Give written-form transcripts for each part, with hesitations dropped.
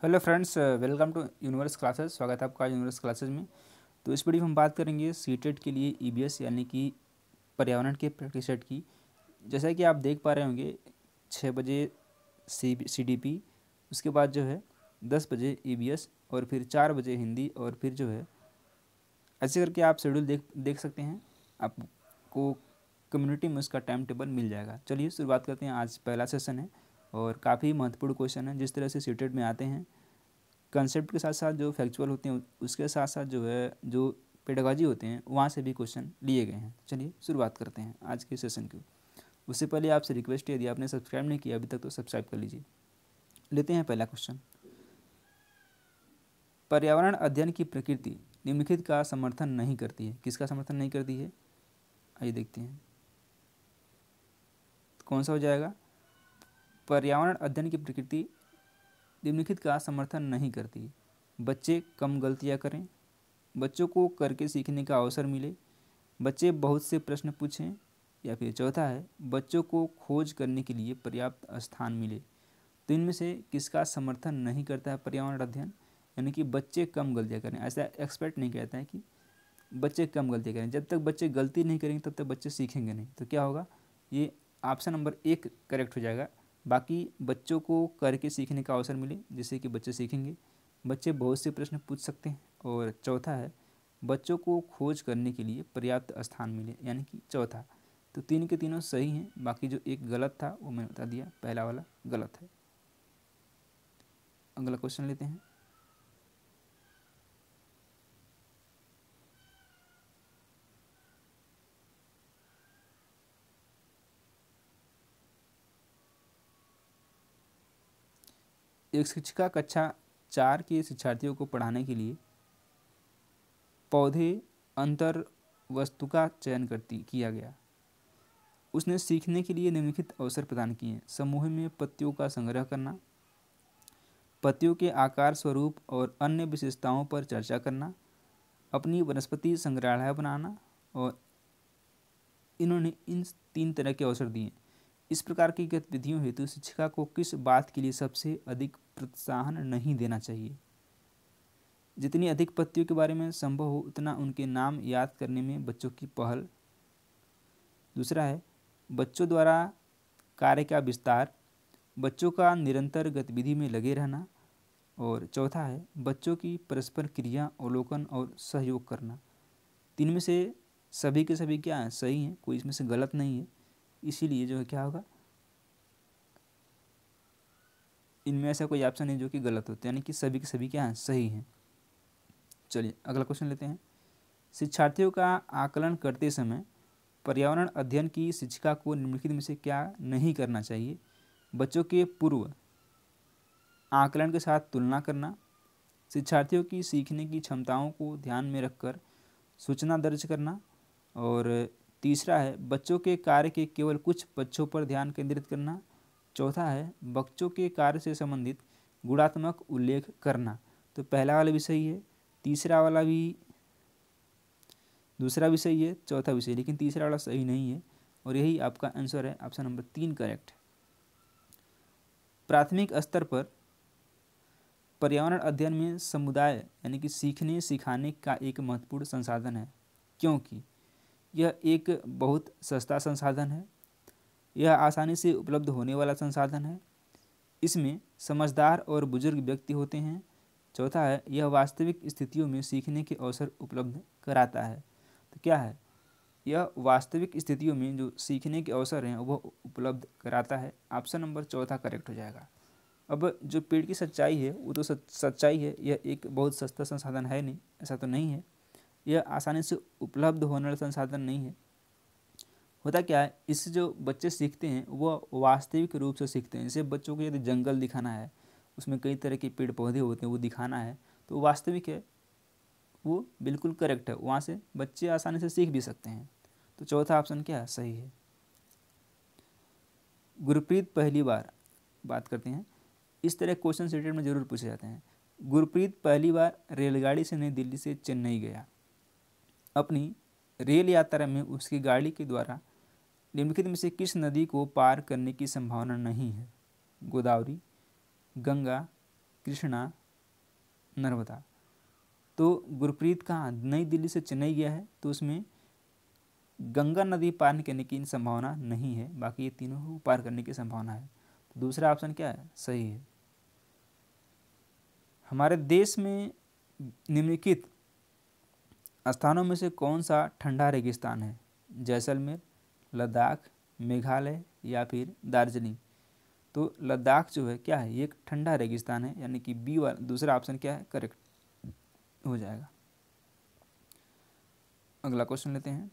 Hello friends, welcome to universe classes. स्वागत है आपका आज यूनिवर्स क्लासेस में। तो इस वीडियो में हम बात करेंगे सीटेट के लिए ईबीएस यानी कि पर्यावरण के प्रैक्टिस सेट की। जैसा कि आप देख पा रहे होंगे 6 बजे सीडीपी, उसके बाद जो है 10 बजे ईबीएस और फिर 4 बजे हिंदी और फिर जो है ऐसे करके आप शेड्यूल देख सकते हैं। आपको कम्युनिटी में उसका टाइम टेबल मिल जाएगा। चलिए शुरुआत करते हैं। आज पहला सेशन है और काफ़ी महत्वपूर्ण क्वेश्चन है। जिस तरह से सीटेट में आते हैं कंसेप्ट के साथ साथ जो फैक्चुअल होते हैं उसके साथ साथ जो है जो पेडागॉजी होते हैं वहाँ से भी क्वेश्चन लिए गए हैं। चलिए शुरुआत करते हैं आज के सेशन की। उससे पहले आपसे रिक्वेस्ट है, यदि आपने सब्सक्राइब नहीं किया अभी तक तो सब्सक्राइब कर लीजिए। लेते हैं पहला क्वेश्चन। पर्यावरण अध्ययन की प्रकृति निम्नलिखित का समर्थन नहीं करती है। किसका समर्थन नहीं करती है? आइए देखते हैं कौन सा हो जाएगा। पर्यावरण अध्ययन की प्रकृति निम्नलिखित का समर्थन नहीं करती। बच्चे कम गलतियाँ करें, बच्चों को करके सीखने का अवसर मिले, बच्चे बहुत से प्रश्न पूछें, या फिर चौथा है बच्चों को खोज करने के लिए पर्याप्त स्थान मिले। तो इनमें से किसका समर्थन नहीं करता है पर्यावरण अध्ययन? यानी कि बच्चे कम गलतियाँ करें। ऐसा एक्सपर्ट नहीं कहता है कि बच्चे कम गलतियाँ करें। जब तक बच्चे गलती नहीं करेंगे तब तक बच्चे सीखेंगे नहीं। तो क्या होगा? ये ऑप्शन नंबर 1 करेक्ट हो जाएगा। बाकी बच्चों को करके सीखने का अवसर मिले जिससे कि बच्चे सीखेंगे, बच्चे बहुत से प्रश्न पूछ सकते हैं, और चौथा है बच्चों को खोज करने के लिए पर्याप्त स्थान मिले, यानी कि चौथा। तो तीन के तीनों सही हैं। बाकी जो एक गलत था वो मैंने बता दिया, पहला वाला गलत है। अगला क्वेश्चन लेते हैं। एक शिक्षिका कक्षा 4 के शिक्षार्थियों को पढ़ाने के लिए पौधे अंतर वस्तु का चयन किया गया। उसने सीखने के लिए निम्नलिखित अवसर प्रदान किए। समूह में पत्तियों का संग्रह करना, पत्तियों के आकार, स्वरूप और अन्य विशेषताओं पर चर्चा करना, अपनी वनस्पति संग्रहालय बनाना, और इन्होंने इन 3 तरह के अवसर दिए। इस प्रकार की गतिविधियों हेतु शिक्षिका को किस बात के लिए सबसे अधिक प्रोत्साहन नहीं देना चाहिए? जितनी अधिक पत्तियों के बारे में संभव हो उतना उनके नाम याद करने में बच्चों की पहल। दूसरा है बच्चों द्वारा कार्य का विस्तार, बच्चों का निरंतर गतिविधि में लगे रहना, और चौथा है बच्चों की परस्पर क्रिया, अवलोकन और सहयोग करना। तीन में से सभी के सभी क्या हैं? सही हैं, कोई इसमें से गलत नहीं है। इसीलिए जो है क्या होगा, इनमें ऐसा कोई ऑप्शन है जो कि गलत होते हैं, यानी कि सभी के सभी क्या हैं? सही हैं। चलिए अगला क्वेश्चन लेते हैं। शिक्षार्थियों का आकलन करते समय पर्यावरण अध्ययन की शिक्षिका को निम्नलिखित में से क्या नहीं करना चाहिए? बच्चों के पूर्व आकलन के साथ तुलना करना, शिक्षार्थियों की सीखने की क्षमताओं को ध्यान में रखकर सूचना दर्ज करना, और तीसरा है बच्चों के कार्य के केवल कुछ पक्षों पर ध्यान केंद्रित करना, चौथा है बच्चों के कार्य से संबंधित गुणात्मक उल्लेख करना। तो पहला वाला भी सही है, तीसरा वाला भी, दूसरा भी सही है, चौथा भी सही, लेकिन तीसरा वाला सही नहीं है, और यही आपका आंसर है, ऑप्शन नंबर 3 करेक्ट। प्राथमिक स्तर पर पर्यावरण अध्ययन में समुदाय यानी कि सीखने सिखाने का एक महत्वपूर्ण संसाधन है, क्योंकि यह एक बहुत सस्ता संसाधन है, यह आसानी से उपलब्ध होने वाला संसाधन है, इसमें समझदार और बुजुर्ग व्यक्ति होते हैं, चौथा है यह वास्तविक स्थितियों में सीखने के अवसर उपलब्ध कराता है। तो क्या है? यह वास्तविक स्थितियों में जो सीखने के अवसर हैं वह उपलब्ध कराता है। ऑप्शन नंबर चौथा करेक्ट हो जाएगा। अब जो पेड़ की सच्चाई है वो तो सच्चाई है, यह एक बहुत सस्ता संसाधन है नहीं, ऐसा तो नहीं है। यह आसानी से उपलब्ध होने वाला संसाधन नहीं है। होता क्या है, इससे जो बच्चे सीखते हैं वो वास्तविक रूप से सीखते हैं। जैसे बच्चों को यदि जंगल दिखाना है, उसमें कई तरह के पेड़ पौधे होते हैं, वो दिखाना है, तो वास्तविक है, वो बिल्कुल करेक्ट है। वहाँ से बच्चे आसानी से सीख भी सकते हैं। तो चौथा ऑप्शन क्या है? सही है। गुरप्रीत पहली बार, बात करते हैं, इस तरह क्वेश्चन सेटेड में जरूर पूछे जाते हैं। गुरप्रीत पहली बार रेलगाड़ी से नई दिल्ली से चेन्नई गया। अपनी रेल यात्रा में उसकी गाड़ी के द्वारा निम्नलिखित में से किस नदी को पार करने की संभावना नहीं है? गोदावरी, गंगा, कृष्णा, नर्मदा। तो गुरप्रीत कहाँ नई दिल्ली से चेन्नई गया है, तो उसमें गंगा नदी पार करने की संभावना नहीं है, बाकी ये तीनों को पार करने की संभावना है। तो दूसरा ऑप्शन क्या है, सही है। हमारे देश में निम्नलिखित स्थानों में से कौन सा ठंडा रेगिस्तान है? जैसलमेर, लद्दाख, मेघालय या फिर दार्जिलिंग। तो लद्दाख जो है क्या है, ये एक ठंडा रेगिस्तान है, यानी कि बी वाला दूसरा ऑप्शन क्या है, करेक्ट हो जाएगा। अगला क्वेश्चन लेते हैं।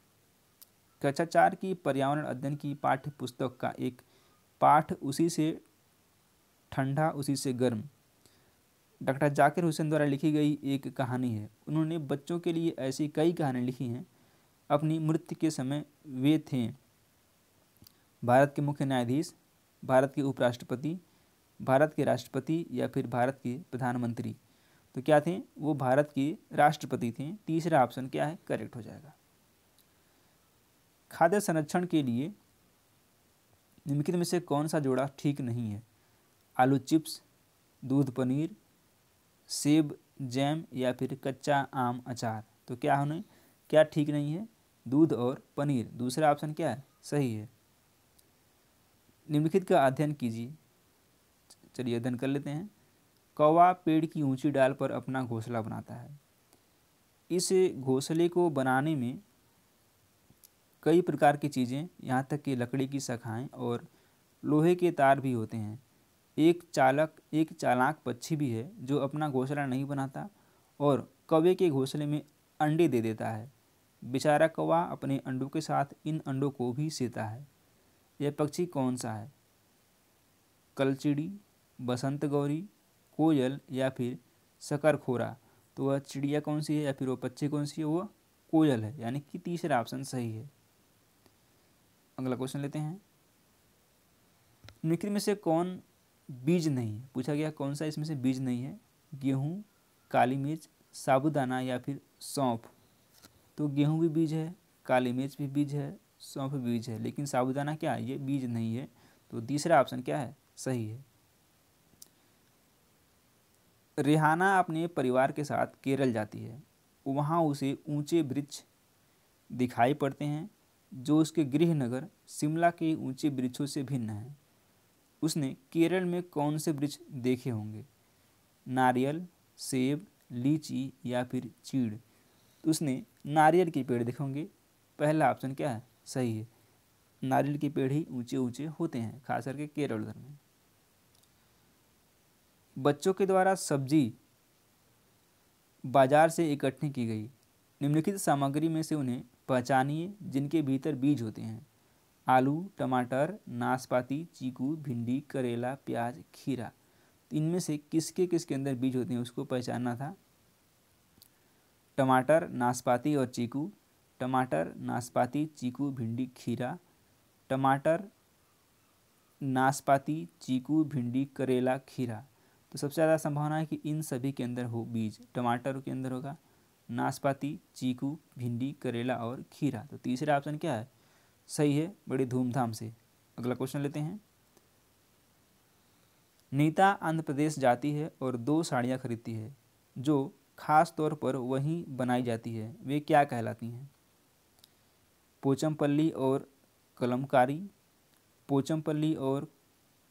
कक्षा 4 की पर्यावरण अध्ययन की पाठ्य पुस्तक का एक पाठ उसी से ठंडा उसी से गर्म डॉक्टर जाकिर हुसैन द्वारा लिखी गई एक कहानी है। उन्होंने बच्चों के लिए ऐसी कई कहानियाँ लिखी हैं। अपनी मृत्यु के समय वे थे भारत के मुख्य न्यायाधीश, भारत के उपराष्ट्रपति, भारत के राष्ट्रपति या फिर भारत के प्रधानमंत्री। तो क्या थे वो, भारत के राष्ट्रपति थे। तीसरा ऑप्शन क्या है, करेक्ट हो जाएगा। खाद्य संरक्षण के लिए निम्नलिखित में से कौन सा जोड़ा ठीक नहीं है? आलू चिप्स, दूध पनीर, सेब जैम या फिर कच्चा आम अचार। तो क्या ठीक नहीं है, दूध और पनीर। दूसरा ऑप्शन क्या है, सही है। निम्नलिखित का अध्ययन कीजिए। चलिए अध्ययन कर लेते हैं। कौवा पेड़ की ऊंची डाल पर अपना घोंसला बनाता है। इस घोंसले को बनाने में कई प्रकार की चीज़ें, यहाँ तक कि लकड़ी की शाखाएं और लोहे के तार भी होते हैं। एक चालाक पक्षी भी है जो अपना घोंसला नहीं बनाता और कौवे के घोंसले में अंडे दे देता है। बेचारा कौवा अपने अंडों के साथ इन अंडों को भी सेता है। यह पक्षी कौन सा है? कलचिड़ी, बसंत गौरी, कोयल या फिर शकरखोरा। तो वह चिड़िया कौन सी है या फिर वो पक्षी कौन सी है? वो कोयल है, यानी कि तीसरा ऑप्शन सही है। अगला क्वेश्चन लेते हैं। निम्नलिखित में से कौन बीज नहीं है? पूछा गया कौन सा इसमें से बीज नहीं है? गेहूँ, काली मिर्च, साबूदाना या फिर सौंफ। तो गेहूँ भी बीज है, काली मिर्च भी बीज है, सौंफ भी बीज है, लेकिन साबूदाना क्या है, ये बीज नहीं है। तो तीसरा ऑप्शन क्या है, सही है। रिहाना अपने परिवार के साथ केरल जाती है। वहाँ उसे ऊंचे वृक्ष दिखाई पड़ते हैं जो उसके गृह नगर शिमला के ऊंचे वृक्षों से भिन्न है। उसने केरल में कौन से वृक्ष देखे होंगे? नारियल, सेब, लीची या फिर चीड़। तो उसने नारियल के पेड़ देखे होंगे। पहला ऑप्शन क्या है, सही है। नारियल के पेड़ ही ऊंचे ऊंचे होते हैं, खास करके केरल उधर में। बच्चों के द्वारा सब्जी बाजार से इकट्ठी की गई निम्नलिखित सामग्री में से उन्हें पहचानिए जिनके भीतर बीज होते हैं। आलू, टमाटर, नाशपाती, चीकू, भिंडी, करेला, प्याज, खीरा। इनमें से किसके अंदर बीज होते हैं उसको पहचानना था। टमाटर, नाशपाती और चीकू। टमाटर, नाशपाती, चीकू, भिंडी, खीरा। टमाटर, नाशपाती, चीकू, भिंडी, करेला, खीरा। तो सबसे ज़्यादा संभावना है कि इन सभी के अंदर हो बीज। टमाटर के अंदर होगा, नाशपाती, चीकू, भिंडी, करेला और खीरा। तो तीसरा ऑप्शन क्या है, सही है, बड़ी धूमधाम से। अगला क्वेश्चन लेते हैं। नीता आंध्र प्रदेश जाती है और 2 साड़ियाँ खरीदती है जो खास तौर पर वहीं बनाई जाती है। वे क्या कहलाती हैं? पोचमपल्ली और कलमकारी, पोचमपल्ली और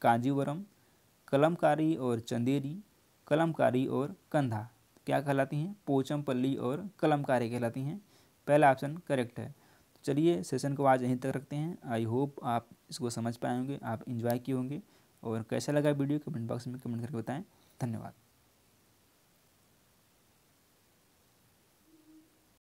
कांजीवरम, कलमकारी और चंदेरी, कलमकारी और कंधा। क्या कहलाती हैं? पोचमपल्ली और कलमकारी कहलाती हैं। पहला ऑप्शन करेक्ट है। तो चलिए सेशन को आज यहीं तक रखते हैं। आई होप आप इसको समझ पाए होंगे, आप इंजॉय किए होंगे। और कैसा लगा वीडियो कमेंट बॉक्स में कमेंट करके बताएं। धन्यवाद।